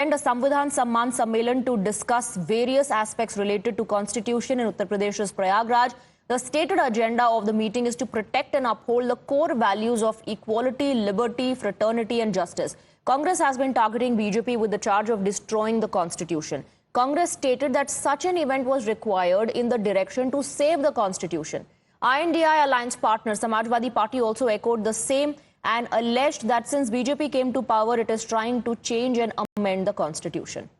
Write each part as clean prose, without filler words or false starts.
a Samvidhan Samman Sammelan to discuss various aspects related to constitution in Uttar Pradesh's Prayagraj. The stated agenda of the meeting is to protect and uphold the core values of equality, liberty, fraternity and justice. Congress has been targeting BJP with the charge of destroying the constitution. Congress stated that such an event was required in the direction to save the constitution. INDI alliance partner Samajwadi Party also echoed the same and alleged that since BJP came to power, it is trying to change and amend the constitution.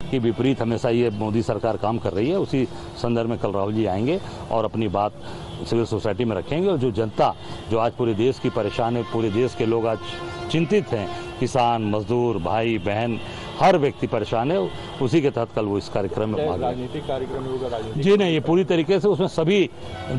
कि विपरीत हमेशा ये मोदी सरकार काम कर रही है, उसी संदर्भ में कल राहुल जी आएंगे और अपनी बात सिविल सोसाइटी में रखेंगे। और जो जनता जो आज पूरे देश की परेशान है, पूरे देश के लोग आज चिंतित हैं, किसान, मजदूर, भाई बहन, हर व्यक्ति परेशान है, उसी के तहत कल वो इस कार्यक्रम में भाग राजनीतिक कार्यक्रम होगा। जी नहीं, ये पूरी तरीके से उसमें सभी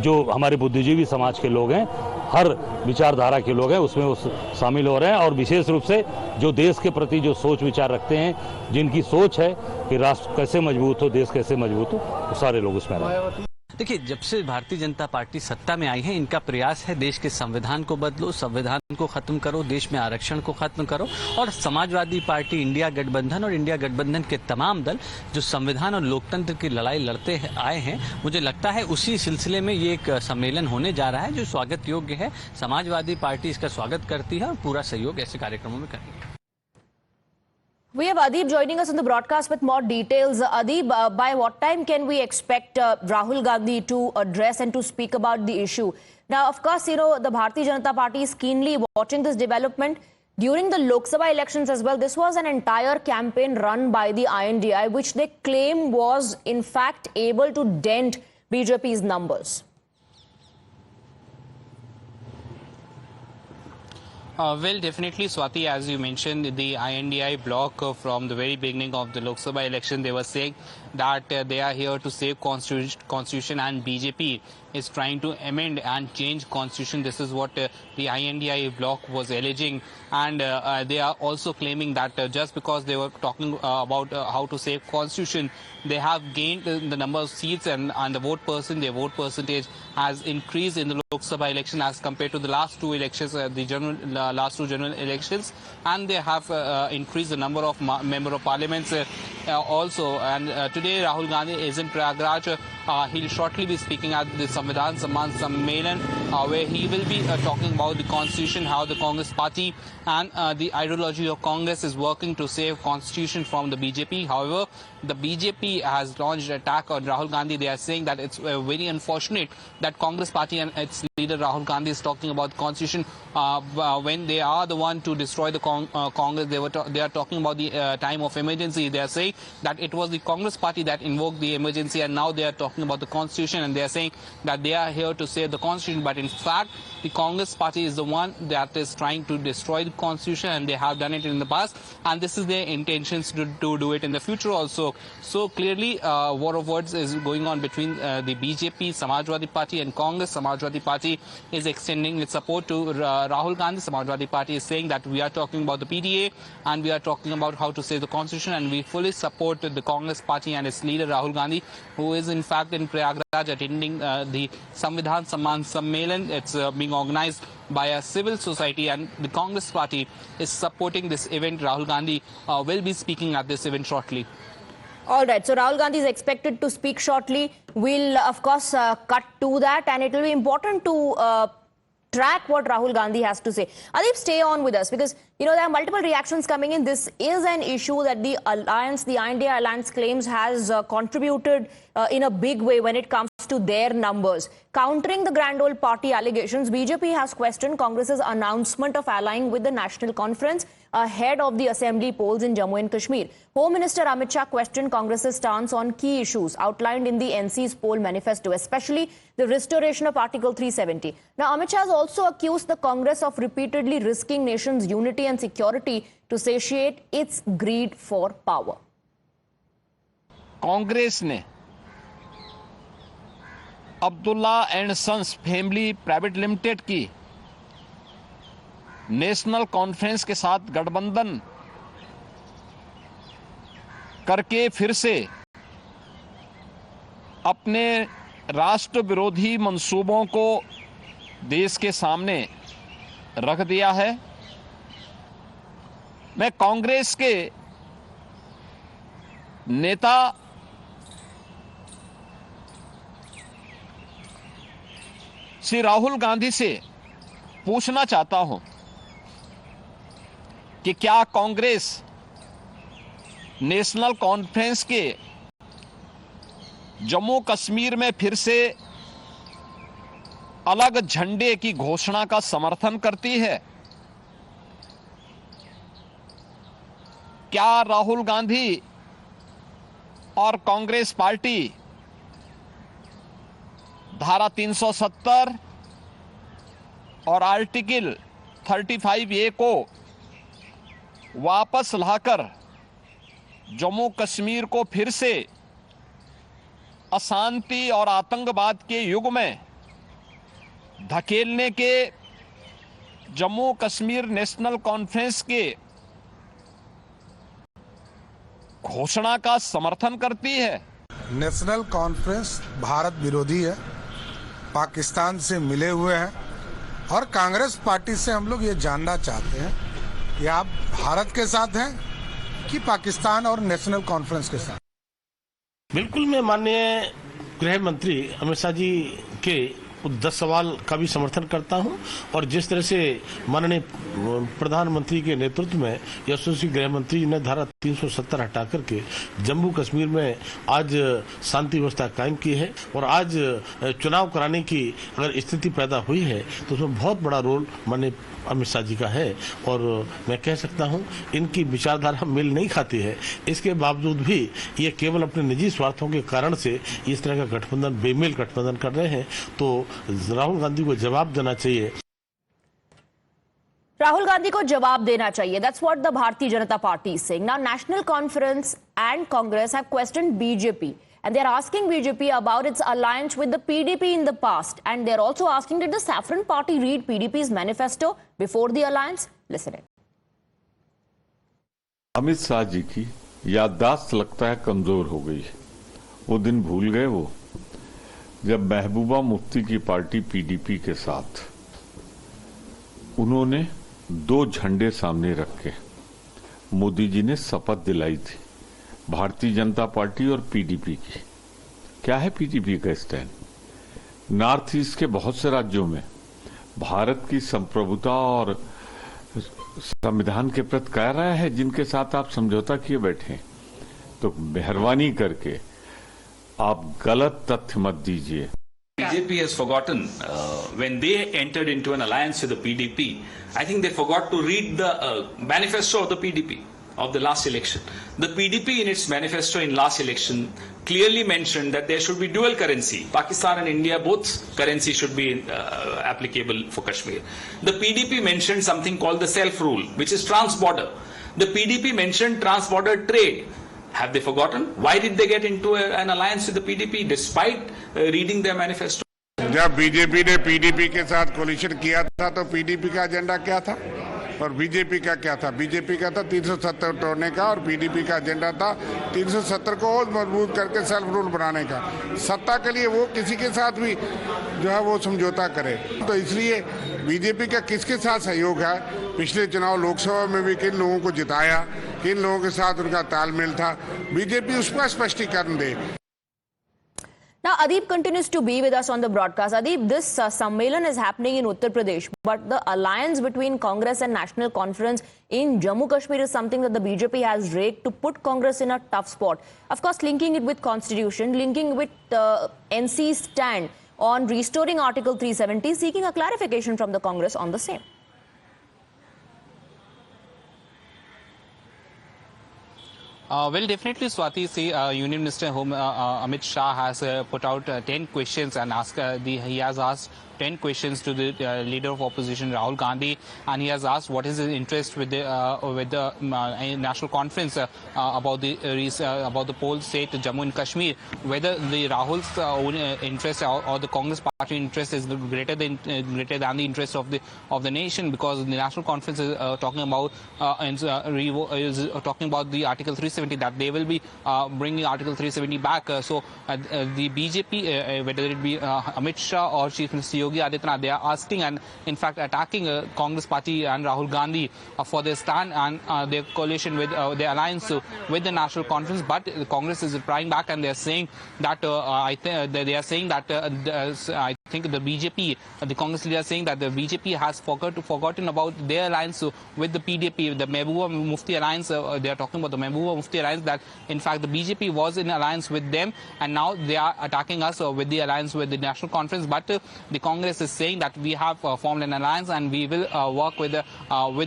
जो हमारे बुद्धिजीवी समाज के लोग हैं, हर विचारधारा के लोग हैं, उसमें वो शामिल हो रहे हैं। और विशेष रूप से जो देश के प्रति जो सोच विचार रखते हैं, जिनकी सोच है कि राष्ट्र कैसे मजबूत हो, देश कैसे मजबूत हो, वो सारे लोग उसमें रहे। देखिए, जब से भारतीय जनता पार्टी सत्ता में आई है, इनका प्रयास है देश के संविधान को बदलो, संविधान को खत्म करो, देश में आरक्षण को खत्म करो। और समाजवादी पार्टी, इंडिया गठबंधन और इंडिया गठबंधन के तमाम दल जो संविधान और लोकतंत्र की लड़ाई लड़ते आए हैं, मुझे लगता है उसी सिलसिले में ये एक सम्मेलन होने जा रहा है जो स्वागत योग्य है। समाजवादी पार्टी इसका स्वागत करती है और पूरा सहयोग ऐसे कार्यक्रमों में करेगी। We have Adib joining us on the broadcast with more details. Adib, by what time can we expect Rahul Gandhi to address and to speak about the issue? Now, of course, the Bharatiya Janata Party is keenly watching this development. During the Lok Sabha elections as well, this was an entire campaign run by the INDI, which they claim was, in fact, able to dent BJP's numbers. Well, definitely, Swati, as you mentioned, the INDI bloc from the very beginning of the Lok Sabha election, they were saying that they are here to save constitution and BJP is trying to amend and change constitution. This is what the INDI bloc was alleging, and they are also claiming that just because they were talking about how to save constitution, they have gained the number of seats and the their vote percentage has increased in the Lok Sabha election as compared to the last two elections, last two general elections, and they have increased the number of member of parliaments also. And today Rahul Gandhi is in Prayagraj. He'll shortly be speaking at the Samvidhan Samman Sammelan, where he will be talking about the constitution, how the Congress party and the ideology of Congress is working to save constitution from the BJP. However, the BJP has launched an attack on Rahul Gandhi. They are saying that it's very unfortunate that Congress party and its leader Rahul Gandhi is talking about the constitution when they are the one to destroy the Congress. They are talking about the time of emergency. They are saying that it was the Congress party that invoked the emergency, and now they are talking about the constitution, and they are saying that they are here to save the constitution. But in fact, the Congress party is the one that is trying to destroy the constitution, and they have done it in the past, and this is their intentions to do it in the future also. So clearly, war of words is going on between the BJP, Samajwadi Party and Congress. Samajwadi Party is extending its support to Rahul Gandhi. Samajwadi Party is saying that we are talking about the PDA and we are talking about how to save the constitution, and we fully support the Congress party and its leader Rahul Gandhi, who is in fact in Prayagraj attending the Samvidhan Samman Sammelan. It's being organized by a civil society, and the Congress party is supporting this event. Rahul Gandhi will be speaking at this event shortly. All right, so Rahul Gandhi is expected to speak shortly. We'll, of course, cut to that, and it will be important to track what Rahul Gandhi has to say. Adib, stay on with us because, there are multiple reactions coming in. This is an issue that the alliance, the INDI alliance claims has contributed in a big way when it comes to their numbers. Countering the Grand Old Party allegations, BJP has questioned Congress's announcement of allying with the National Conference ahead of the assembly polls in Jammu and Kashmir. Home Minister Amit Shah questioned Congress's stance on key issues outlined in the NC's poll manifesto, especially the restoration of Article 370. Now, Amit Shah has also accused the Congress of repeatedly risking nation's unity and security to satiate its greed for power. Congress ने Abdullah and sons family private limited की नेशनल कॉन्फ्रेंस के साथ गठबंधन करके फिर से अपने राष्ट्र विरोधी मंसूबों को देश के सामने रख दिया है। मैं कांग्रेस के नेता श्री राहुल गांधी से पूछना चाहता हूं कि क्या कांग्रेस नेशनल कॉन्फ्रेंस के जम्मू कश्मीर में फिर से अलग झंडे की घोषणा का समर्थन करती है? क्या राहुल गांधी और कांग्रेस पार्टी धारा 370 और आर्टिकल 35A को वापस लाकर जम्मू कश्मीर को फिर से अशांति और आतंकवाद के युग में धकेलने के जम्मू कश्मीर नेशनल कॉन्फ्रेंस के घोषणा का समर्थन करती है? नेशनल कॉन्फ्रेंस भारत विरोधी है, पाकिस्तान से मिले हुए हैं और कांग्रेस पार्टी से हम लोग ये जानना चाहते हैं कि आप भारत के साथ हैं कि पाकिस्तान और नेशनल कॉन्फ्रेंस के साथ? बिल्कुल, मैं माननीय गृह मंत्री अमित शाह जी के 10 सवाल का भी समर्थन करता हूं और जिस तरह से माननीय प्रधानमंत्री के नेतृत्व में यशस्वी गृह मंत्री ने धारा 370 हटा करके जम्मू कश्मीर में आज शांति व्यवस्था कायम की है और आज चुनाव कराने की अगर स्थिति पैदा हुई है तो उसमें बहुत बड़ा रोल माननीय अमित शाह जी का है और मैं कह सकता हूं इनकी विचारधारा मेल नहीं खाती है। इसके बावजूद भी ये केवल अपने निजी स्वार्थों के कारण से इस तरह का गठबंधन, बेमेल गठबंधन कर रहे हैं, तो राहुल गांधी को जवाब देना चाहिए। Rahul Gandhi को जवाब देना चाहिए. That's what the Bharatiya Janata Party is saying. Now, National Conference and Congress have questioned BJP. And they're asking BJP about its alliance with the PDP in the past. And they're also asking, did the Saffron Party read PDP's manifesto before the alliance? Listen it. Amit Shah ji की याददाश्त लगता है कमजोर हो गई है। वो दिन भूल गए वो जब महबूबा मुफ्ती की पार्टी पीडीपी के साथ उन्होंने 2 झंडे सामने रख के मोदी जी ने शपथ दिलाई थी, भारतीय जनता पार्टी और पीडीपी की। क्या है पीडीपी का स्टैंड? नॉर्थ ईस्ट के बहुत से राज्यों में भारत की संप्रभुता और संविधान के प्रति कह रहा है जिनके साथ आप समझौता किए बैठे हैं। तो मेहरबानी करके आप गलत तथ्य मत दीजिए। BJP has forgotten when they entered into an alliance with the PDP. I think they forgot to read the manifesto of the PDP of the last election. The PDP in its manifesto in last election clearly mentioned that there should be dual currency. Pakistan and India, both currency should be applicable for Kashmir. The PDP mentioned something called the self-rule, which is trans-border. The PDP mentioned trans-border trade. Have they forgotten? Why did they get into an alliance with the PDP despite reading their manifesto? जब BJP ने PDP के साथ collision किया था तो PDP का agenda क्या था और बीजेपी का क्या था? बीजेपी का था 370 तोड़ने का और पीडीपी का एजेंडा था 370 को और मजबूत करके सेल्फ रूल बनाने का। सत्ता के लिए वो किसी के साथ भी जो है वो समझौता करे। तो इसलिए बीजेपी का किसके साथ सहयोग है? पिछले चुनाव लोकसभा में भी किन लोगों को जिताया, किन लोगों के साथ उनका तालमेल था, बीजेपी उस पर स्पष्टीकरण दे। Now, Adeep continues to be with us on the broadcast. Adeep, this Sammelan is happening in Uttar Pradesh, but the alliance between Congress and National Conference in Jammu Kashmir is something that the BJP has raked to put Congress in a tough spot. Of course, linking it with Constitution, linking with NC's stand on restoring Article 370, seeking a clarification from the Congress on the same. Well, definitely, Swati, see, Union Minister Home Amit Shah has put out 10 questions and he has asked 10 questions to the leader of opposition, Rahul Gandhi, and he has asked what is his interest with the National Conference about the poll state Jammu and Kashmir, whether the Rahul's own interest or the Congress party interest is greater than the interest of the nation, because the National Conference is talking about the Article 370, that they will be bringing Article 370 back. So the BJP, whether it be Amit Shah or Chief Minister Yogi Adityanath, they are asking and in fact attacking Congress party and Rahul Gandhi for their stand and their coalition with their alliance with the National Conference. But Congress is replying back and they are saying that I think the BJP, the Congress leader, are saying that the BJP has forgotten about their alliance with the PDP, the Mehbooba Mufti alliance. They are talking about the Mehbooba Mufti alliance, that in fact the BJP was in alliance with them and now they are attacking us with the alliance with the National Conference. But the Congress is saying that we have formed an alliance and we will work with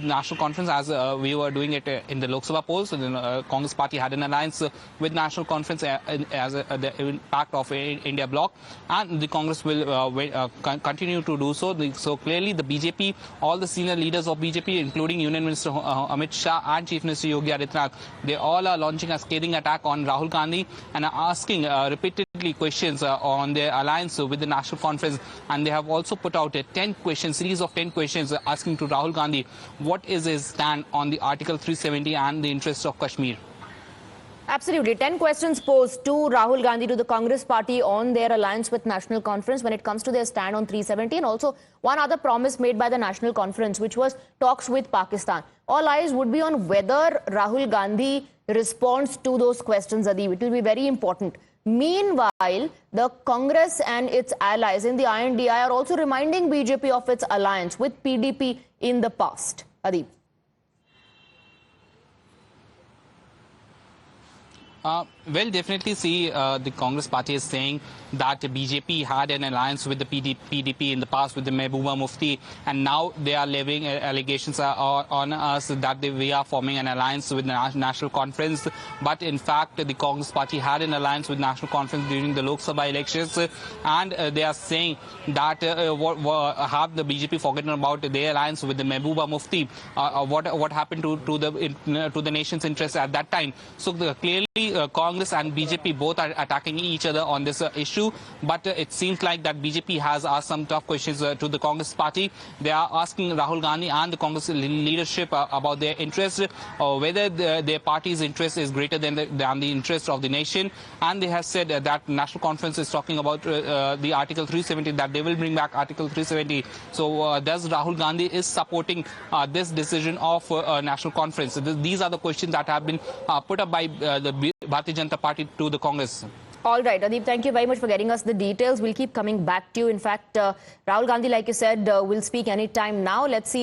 National Conference as we were doing it in the Lok Sabha polls. The Congress party had an alliance with National Conference as the impact of India bloc, and the Congress will continue to do so. So clearly the BJP, all the senior leaders of BJP, including Union Minister Amit Shah and Chief Minister Yogi Adityanath, they all are launching a scathing attack on Rahul Gandhi and are asking repeatedly questions on their alliance with the National Conference. And they have also put out a series of 10 questions asking to Rahul Gandhi what is his stand on the Article 370 and the interests of Kashmir. Absolutely. 10 questions posed to Rahul Gandhi, to the Congress party, on their alliance with National Conference when it comes to their stand on 370, and also one other promise made by the National Conference, which was talks with Pakistan. All eyes would be on whether Rahul Gandhi responds to those questions, Adib. It will be very important. Meanwhile, the Congress and its allies in the INDI are also reminding BJP of its alliance with PDP in the past. Adib. Well, definitely see the Congress party is saying that BJP had an alliance with the PDP in the past with the Mehbooba Mufti, and now they are levying allegations on us that we are forming an alliance with the National Conference. But in fact, the Congress party had an alliance with National Conference during the Lok Sabha elections, and they are saying that have the BJP forgotten about their alliance with the Mehbooba Mufti? What happened to the nation's interests at that time? So clearly, Congress and BJP both are attacking each other on this issue, but it seems like that BJP has asked some tough questions to the Congress party. They are asking Rahul Gandhi and the Congress leadership about their interests, whether their party's interest is greater than the interest of the nation. And they have said that National Conference is talking about the Article 370, that they will bring back Article 370. So does Rahul Gandhi is supporting this decision of National Conference? These are the questions that have been put up by the Bharatiya Janata Party to the Congress. All right, Adib, thank you very much for getting us the details. We'll keep coming back to you. In fact, Rahul Gandhi, like you said, will speak anytime now. Let's see